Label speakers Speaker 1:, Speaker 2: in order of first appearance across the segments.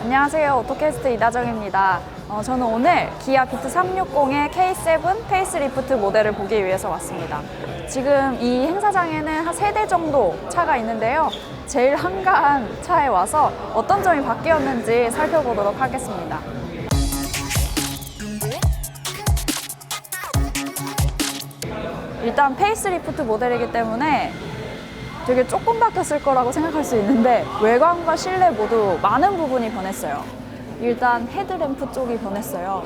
Speaker 1: 안녕하세요. 오토캐스트 이다정입니다. 저는 오늘 기아 비트 360의 K7 페이스리프트 모델을 보기 위해서 왔습니다. 지금 이 행사장에는 한 3대 정도 차가 있는데요. 제일 한가한 차에 와서 어떤 점이 바뀌었는지 살펴보도록 하겠습니다. 일단 페이스리프트 모델이기 때문에 되게 조금 바뀌었을 거라고 생각할 수 있는데 외관과 실내 모두 많은 부분이 변했어요. 일단 헤드램프 쪽이 변했어요.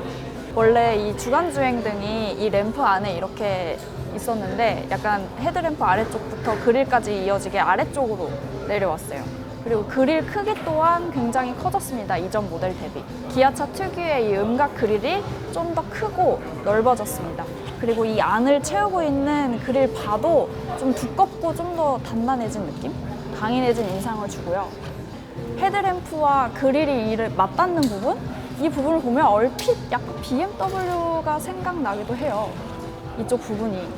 Speaker 1: 원래 이 주간주행등이 이 램프 안에 이렇게 있었는데 약간 헤드램프 아래쪽부터 그릴까지 이어지게 아래쪽으로 내려왔어요. 그리고 그릴 크기 또한 굉장히 커졌습니다. 이전 모델 대비. 기아차 특유의 이 음각 그릴이 좀 더 크고 넓어졌습니다. 그리고 이 안을 채우고 있는 그릴 바도 좀 두껍고 좀 더 단단해진 느낌? 강인해진 인상을 주고요. 헤드램프와 그릴이 이를 맞닿는 부분? 이 부분을 보면 얼핏 약간 BMW가 생각나기도 해요. 이쪽 부분이.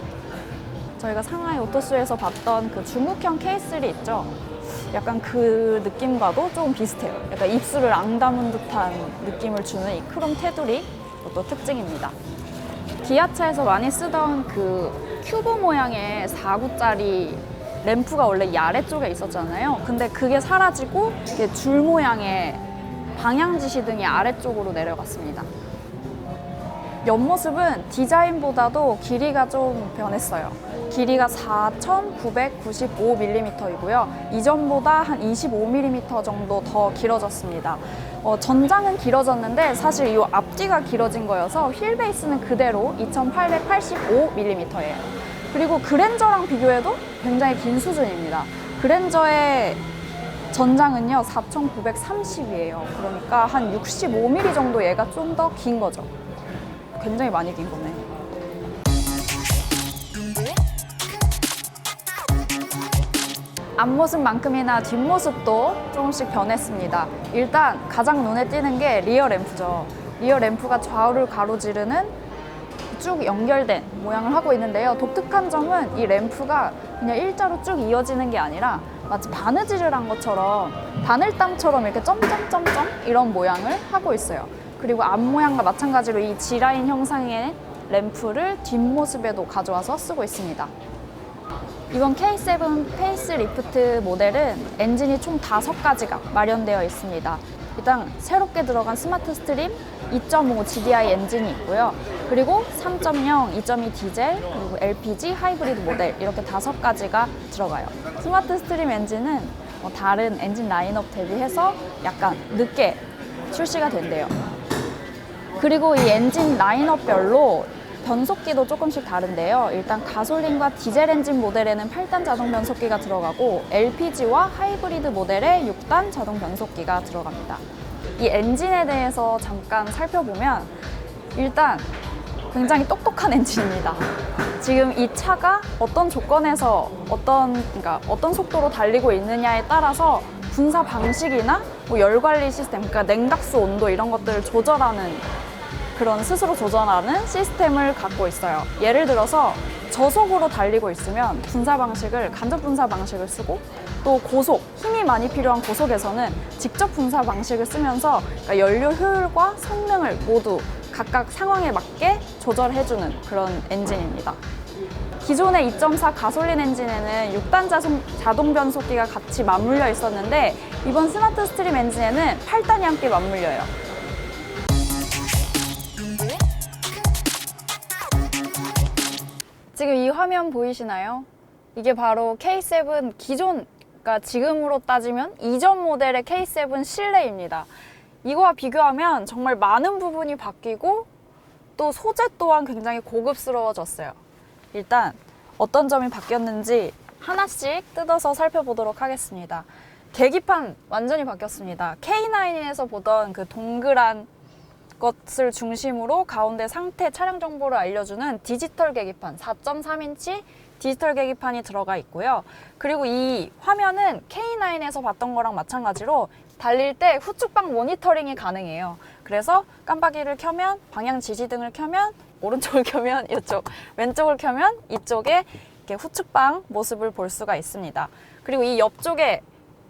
Speaker 1: 저희가 상하이 오토쇼에서 봤던 그 중국형 K3 있죠? 약간 그 느낌과도 조금 비슷해요. 약간 입술을 앙담은 듯한 느낌을 주는 이 크롬 테두리, 그것도 특징입니다. 기아차에서 많이 쓰던 그 큐브 모양의 4구짜리 램프가 원래 이 아래쪽에 있었잖아요. 근데 그게 사라지고 이게 줄 모양의 방향 지시등이 아래쪽으로 내려갔습니다. 옆모습은 디자인보다도 길이가 좀 변했어요. 길이가 4,995mm이고요. 이전보다 한 25mm 정도 더 길어졌습니다. 전장은 길어졌는데 사실 이 앞뒤가 길어진 거여서 휠 베이스는 그대로 2,885mm예요. 그리고 그랜저랑 비교해도 굉장히 긴 수준입니다. 그랜저의 전장은요 4,930이에요. 그러니까 한 65mm 정도 얘가 좀 더 긴 거죠. 굉장히 많이 긴 거네. 앞모습만큼이나 뒷모습도 조금씩 변했습니다. 일단 가장 눈에 띄는 게 리어 램프죠. 리어 램프가 좌우를 가로지르는 쭉 연결된 모양을 하고 있는데요. 독특한 점은 이 램프가 그냥 일자로 쭉 이어지는 게 아니라 마치 바느질을 한 것처럼 바늘땀처럼 이렇게 점점점점 이런 모양을 하고 있어요. 그리고 앞모양과 마찬가지로 이 G라인 형상의 램프를 뒷모습에도 가져와서 쓰고 있습니다. 이번 K7 페이스리프트 모델은 엔진이 총 5가지가 마련되어 있습니다. 일단 새롭게 들어간 스마트 스트림 2.5 GDI 엔진이 있고요. 그리고 3.0, 2.2 디젤, 그리고 LPG, 하이브리드 모델 이렇게 5가지가 들어가요. 스마트 스트림 엔진은 다른 엔진 라인업 대비해서 약간 늦게 출시가 된대요. 그리고 이 엔진 라인업별로 변속기도 조금씩 다른데요. 일단 가솔린과 디젤 엔진 모델에는 8단 자동 변속기가 들어가고 LPG와 하이브리드 모델에 6단 자동 변속기가 들어갑니다. 이 엔진에 대해서 잠깐 살펴보면 일단 굉장히 똑똑한 엔진입니다. 지금 이 차가 어떤 조건에서 어떤 속도로 달리고 있느냐에 따라서 분사 방식이나 열 관리 시스템, 그러니까 냉각수 온도 이런 것들을 스스로 조절하는 시스템을 갖고 있어요. 예를 들어서 저속으로 달리고 있으면 간접 분사 방식을 쓰고 또 고속, 힘이 많이 필요한 고속에서는 직접 분사 방식을 쓰면서 그러니까 연료 효율과 성능을 모두 각각 상황에 맞게 조절해주는 그런 엔진입니다. 기존의 2.4 가솔린 엔진에는 6단 자동 변속기가 같이 맞물려 있었는데 이번 스마트 스트림 엔진에는 8단이 함께 맞물려요. 지금 이 화면 보이시나요? 이게 바로 K7 그러니까 지금으로 따지면 이전 모델의 K7 실내입니다. 이거와 비교하면 정말 많은 부분이 바뀌고 또 소재 또한 굉장히 고급스러워졌어요. 일단 어떤 점이 바뀌었는지 하나씩 뜯어서 살펴보도록 하겠습니다. 계기판 완전히 바뀌었습니다. K9에서 보던 그 동그란 것을 중심으로 가운데 상태 차량 정보를 알려주는 디지털 계기판 4.3인치 디지털 계기판이 들어가 있고요. 그리고 이 화면은 K9에서 봤던 거랑 마찬가지로 달릴 때 후측방 모니터링이 가능해요. 그래서 깜빡이를 켜면 방향 지시등을 켜면 오른쪽을 켜면 이쪽, 왼쪽을 켜면 이쪽에 이렇게 후측방 모습을 볼 수가 있습니다. 그리고 이 옆쪽에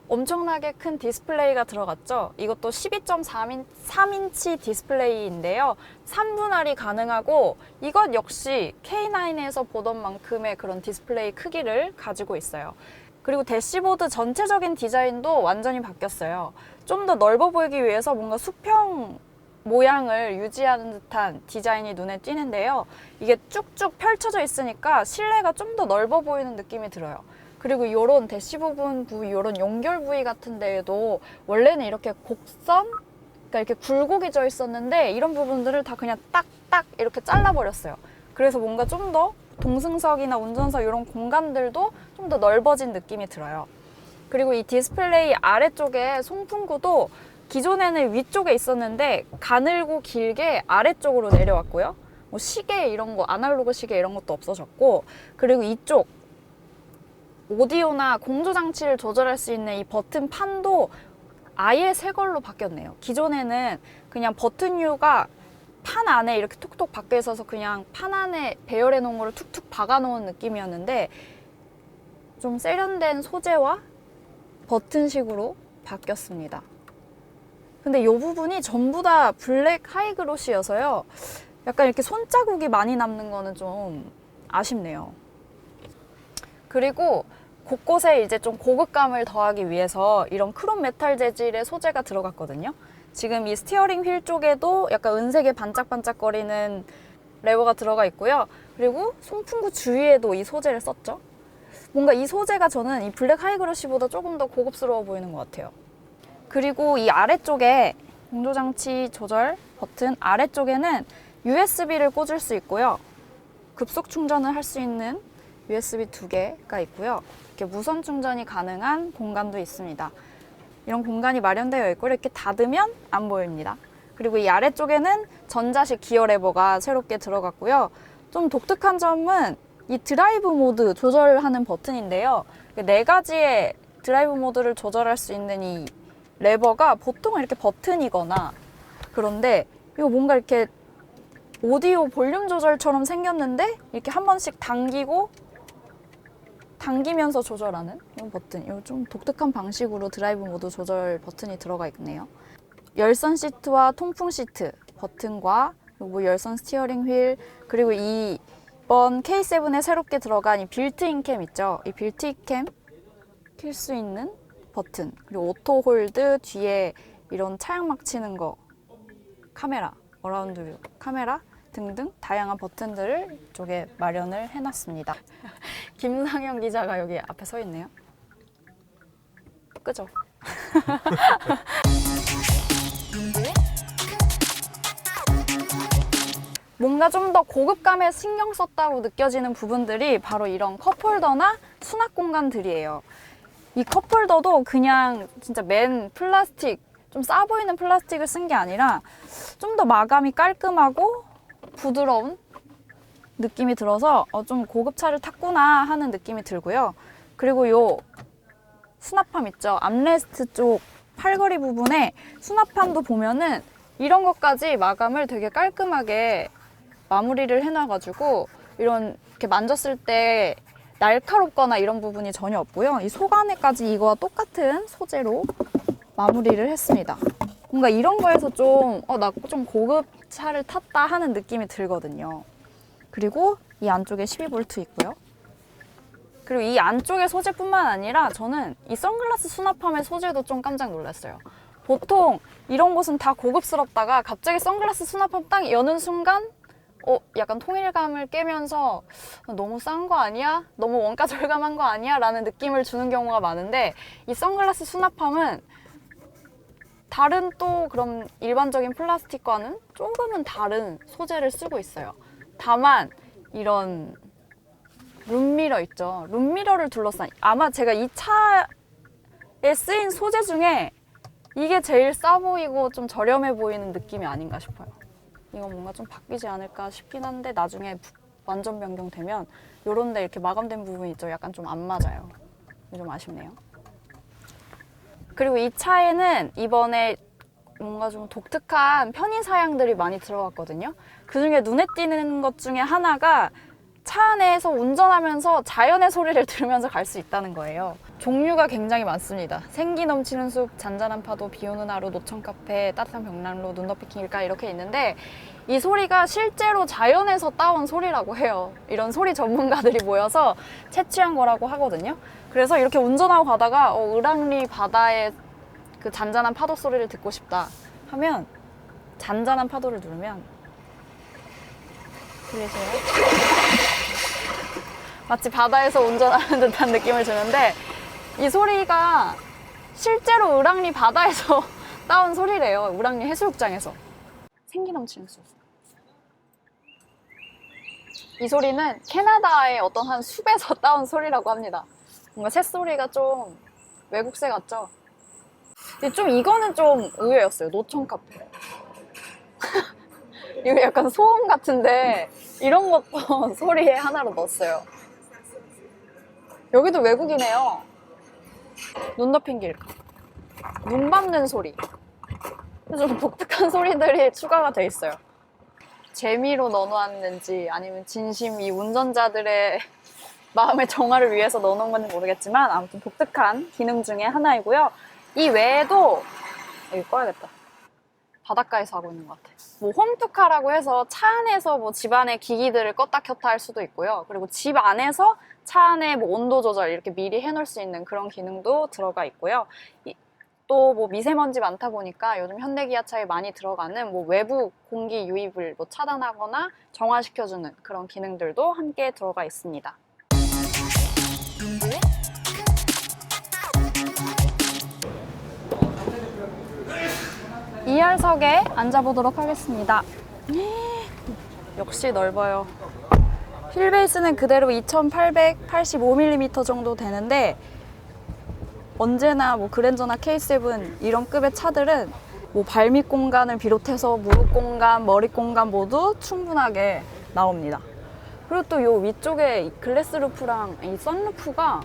Speaker 1: 엄청나게 큰 디스플레이가 들어갔죠. 이것도 12.3인치 디스플레이인데요. 3분할이 가능하고 이것 역시 K9에서 보던 만큼의 그런 디스플레이 크기를 가지고 있어요. 그리고 대시보드 전체적인 디자인도 완전히 바뀌었어요. 좀 더 넓어 보이기 위해서 뭔가 수평 모양을 유지하는 듯한 디자인이 눈에 띄는데요. 이게 쭉쭉 펼쳐져 있으니까 실내가 좀 더 넓어 보이는 느낌이 들어요. 그리고 이런 대시 부분 부위, 이런 연결 부위 같은 데에도 원래는 이렇게 곡선, 그러니까 이렇게 굴곡이 있었는데 이런 부분들을 다 그냥 딱딱 이렇게 잘라버렸어요. 그래서 뭔가 좀 더 동승석이나 운전석 이런 공간들도 좀 더 넓어진 느낌이 들어요. 그리고 이 디스플레이 아래쪽에 송풍구도 기존에는 위쪽에 있었는데 가늘고 길게 아래쪽으로 내려왔고요. 뭐 시계 이런 거, 아날로그 시계 이런 것도 없어졌고, 그리고 이쪽 오디오나 공조 장치를 조절할 수 있는 이 버튼 판도 아예 새 걸로 바뀌었네요. 기존에는 그냥 버튼류가 판 안에 이렇게 톡톡 박혀 있어서 그냥 판 안에 배열해 놓은 거를 툭툭 박아 놓은 느낌이었는데 좀 세련된 소재와 버튼식으로 바뀌었습니다. 근데 이 부분이 전부 다 블랙 하이그로시여서요. 약간 이렇게 손자국이 많이 남는 거는 좀 아쉽네요. 그리고 곳곳에 이제 좀 고급감을 더하기 위해서 이런 크롬 메탈 재질의 소재가 들어갔거든요. 지금 이 스티어링 휠 쪽에도 약간 은색의 반짝반짝거리는 레버가 들어가 있고요. 그리고 송풍구 주위에도 이 소재를 썼죠. 뭔가 이 소재가 저는 이 블랙 하이그로시보다 조금 더 고급스러워 보이는 것 같아요. 그리고 이 아래쪽에 공조장치 조절 버튼 아래쪽에는 USB를 꽂을 수 있고요. 급속 충전을 할 수 있는 USB 2개가 있고요. 이렇게 무선 충전이 가능한 공간도 있습니다. 이런 공간이 마련되어 있고 이렇게 닫으면 안 보입니다. 그리고 이 아래쪽에는 전자식 기어 레버가 새롭게 들어갔고요. 좀 독특한 점은 이 드라이브 모드 조절하는 버튼인데요. 4가지의 드라이브 모드를 조절할 수 있는 이 레버가 보통은 이렇게 버튼이거나 그런데 이거 뭔가 이렇게 오디오 볼륨 조절처럼 생겼는데 이렇게 한 번씩 당기면서 조절하는 이런 버튼. 이거 좀 독특한 방식으로 드라이브 모드 조절 버튼이 들어가 있네요. 열선 시트와 통풍 시트 버튼과 뭐 열선 스티어링 휠, 그리고 이번 K7에 새롭게 들어간 이 빌트인 캠 있죠. 이 빌트인 캠 킬 수 있는 버튼, 그리고 오토 홀드, 뒤에 이런 차양막 치는 거, 카메라, 어라운드 뷰 카메라 등등 다양한 버튼들을 이쪽에 마련을 해놨습니다. 김상현 기자가 여기 앞에 서 있네요. 그죠? 뭔가 좀 더 고급감에 신경 썼다고 느껴지는 부분들이 바로 이런 컵홀더나 수납 공간들이에요. 이 컵홀더도 그냥 진짜 맨 플라스틱, 좀 싸 보이는 플라스틱을 쓴 게 아니라 좀 더 마감이 깔끔하고 부드러운 느낌이 들어서 좀 고급차를 탔구나 하는 느낌이 들고요. 그리고 요 수납함 있죠. 암레스트 쪽 팔걸이 부분에 수납함도 보면은 이런 것까지 마감을 되게 깔끔하게 마무리를 해놔가지고 이런 이렇게 만졌을 때 날카롭거나 이런 부분이 전혀 없고요. 이 속 안에까지 이거와 똑같은 소재로 마무리를 했습니다. 뭔가 이런 거에서 좀 나 좀 고급 차를 탔다 하는 느낌이 들거든요. 그리고 이 안쪽에 12V 있고요. 그리고 이 안쪽의 소재뿐만 아니라 저는 이 선글라스 수납함의 소재도 좀 깜짝 놀랐어요. 보통 이런 곳은 다 고급스럽다가 갑자기 선글라스 수납함 딱 여는 순간 약간 통일감을 깨면서 너무 싼 거 아니야? 너무 원가 절감한 거 아니야? 라는 느낌을 주는 경우가 많은데 이 선글라스 수납함은 다른 또 그럼 일반적인 플라스틱과는 조금은 다른 소재를 쓰고 있어요. 다만 이런 룸미러 있죠. 룸미러를 둘러싼 아마 제가 이 차에 쓰인 소재 중에 이게 제일 싸 보이고 좀 저렴해 보이는 느낌이 아닌가 싶어요. 이건 뭔가 좀 바뀌지 않을까 싶긴 한데 나중에 완전 변경되면 요런 데 이렇게 마감된 부분이 있죠. 약간 좀 안 맞아요. 좀 아쉽네요. 그리고 이 차에는 이번에 뭔가 좀 독특한 편의 사양들이 많이 들어갔거든요. 그중에 눈에 띄는 것 중에 하나가 차 안에서 운전하면서 자연의 소리를 들으면서 갈 수 있다는 거예요. 종류가 굉장히 많습니다. 생기 넘치는 숲, 잔잔한 파도, 비 오는 하루, 노천 카페, 따뜻한 벽난로, 눈 덮인 길가 이렇게 있는데 이 소리가 실제로 자연에서 따온 소리라고 해요. 이런 소리 전문가들이 모여서 채취한 거라고 하거든요. 그래서 이렇게 운전하고 가다가 을왕리 바다의 그 잔잔한 파도 소리를 듣고 싶다 하면 잔잔한 파도를 누르면 들리세요? 마치 바다에서 운전하는 듯한 느낌을 주는데 이 소리가 실제로 을왕리 바다에서 따온 소리래요. 을왕리 해수욕장에서. 생기 넘치는 숲. 이 소리는 캐나다의 어떤 한 숲에서 따온 소리라고 합니다. 뭔가 새소리가 좀 외국새 같죠? 근데 좀 이거는 좀 의외였어요. 노천 카페. 이거 약간 소음 같은데 이런 것도 소리에 하나로 넣었어요. 여기도 외국이네요. 눈 덮인 길가. 눈 밟는 소리. 좀 독특한 소리들이 추가가 돼 있어요. 재미로 넣어놨는지 아니면 진심 이 운전자들의 마음의 정화를 위해서 넣어놓은 건지 모르겠지만 아무튼 독특한 기능 중에 하나이고요. 이 외에도 이거 꺼야겠다. 바닷가에서 하고 있는 것 같아. 뭐 홈투카라고 해서 차 안에서 뭐 집 안에 기기들을 껐다 켰다 할 수도 있고요. 그리고 집 안에서 차 안에 뭐 온도 조절 이렇게 미리 해놓을 수 있는 그런 기능도 들어가 있고요. 또 뭐 미세먼지 많다 보니까 요즘 현대기아차에 많이 들어가는 뭐 외부 공기 유입을 뭐 차단하거나 정화시켜주는 그런 기능들도 함께 들어가 있습니다. 2열석에 앉아보도록 하겠습니다. 역시 넓어요. 휠베이스는 그대로 2885mm 정도 되는데 언제나 뭐 그랜저나 K7 이런 급의 차들은 뭐 발밑 공간을 비롯해서 무릎 공간, 머리 공간 모두 충분하게 나옵니다. 그리고 또 요 위쪽에 이 글래스 루프랑 이 선루프가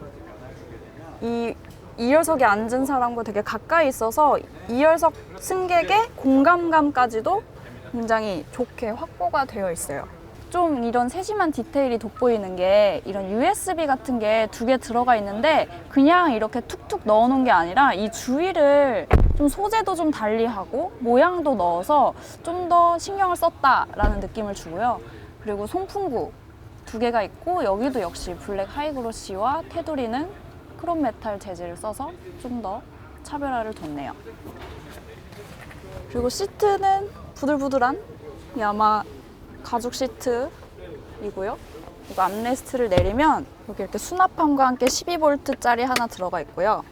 Speaker 1: 이 2열석에 앉은 사람과 되게 가까이 있어서 2열석 승객의 공간감까지도 굉장히 좋게 확보가 되어 있어요. 좀 이런 세심한 디테일이 돋보이는 게 이런 USB 같은 게 2개 들어가 있는데 그냥 이렇게 툭툭 넣어 놓은 게 아니라 이 주위를 좀 소재도 좀 달리하고 모양도 넣어서 좀 더 신경을 썼다라는 느낌을 주고요. 그리고 송풍구 2개가 있고 여기도 역시 블랙 하이그로시와 테두리는 크롬 메탈 재질을 써서 좀 더 차별화를 뒀네요. 그리고 시트는 부들부들한 야마 가죽 시트이고요. 이거 암레스트를 내리면 여기 이렇게 수납함과 함께 12V짜리 하나 들어가 있고요.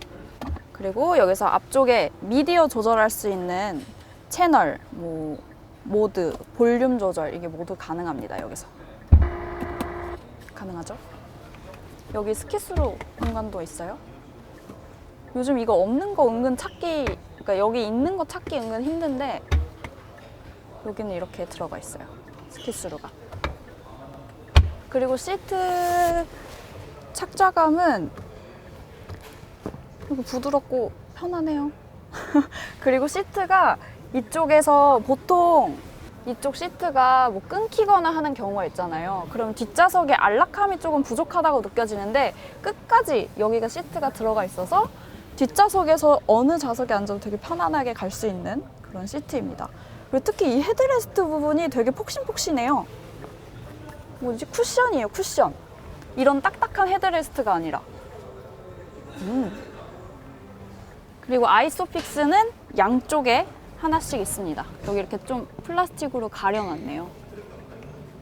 Speaker 1: 그리고 여기서 앞쪽에 미디어 조절할 수 있는 채널, 뭐 모드, 볼륨 조절 이게 모두 가능합니다. 여기서 가능하죠? 여기 스키스루 공간도 있어요. 요즘 이거 없는 거 은근 찾기, 그러니까 여기 있는 거 찾기 은근 힘든데 여기는 이렇게 들어가 있어요. 스키스루가. 그리고 시트 착좌감은 이거 부드럽고 편하네요. 그리고 시트가 이쪽에서 보통 이쪽 시트가 뭐 끊기거나 하는 경우가 있잖아요. 그럼 뒷좌석에 안락함이 조금 부족하다고 느껴지는데 끝까지 여기가 시트가 들어가 있어서 뒷좌석에서 어느 좌석에 앉아도 되게 편안하게 갈 수 있는 그런 시트입니다. 그리고 특히 이 헤드레스트 부분이 되게 폭신폭신해요. 뭐지? 쿠션이에요, 쿠션. 이런 딱딱한 헤드레스트가 아니라. 그리고 아이소픽스는 양쪽에 하나씩 있습니다. 여기 이렇게 좀 플라스틱으로 가려놨네요.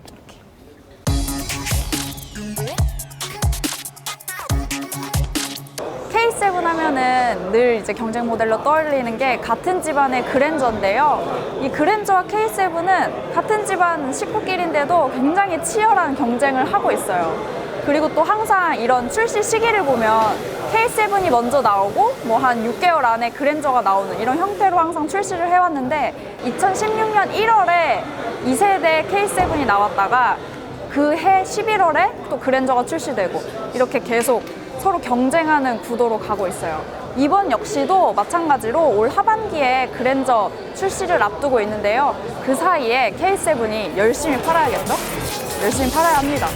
Speaker 1: 이렇게. K7 하면은 늘 이제 경쟁 모델로 떠올리는 게 같은 집안의 그랜저인데요. 이 그랜저와 K7은 같은 집안 식구끼리인데도 굉장히 치열한 경쟁을 하고 있어요. 그리고 또 항상 이런 출시 시기를 보면 K7이 먼저 나오고 뭐 한 6개월 안에 그랜저가 나오는 이런 형태로 항상 출시를 해왔는데 2016년 1월에 2세대 K7이 나왔다가 그 해 11월에 또 그랜저가 출시되고 이렇게 계속 서로 경쟁하는 구도로 가고 있어요. 이번 역시도 마찬가지로 올 하반기에 그랜저 출시를 앞두고 있는데요. 그 사이에 K7이 열심히 팔아야겠죠? 열심히 팔아야 합니다.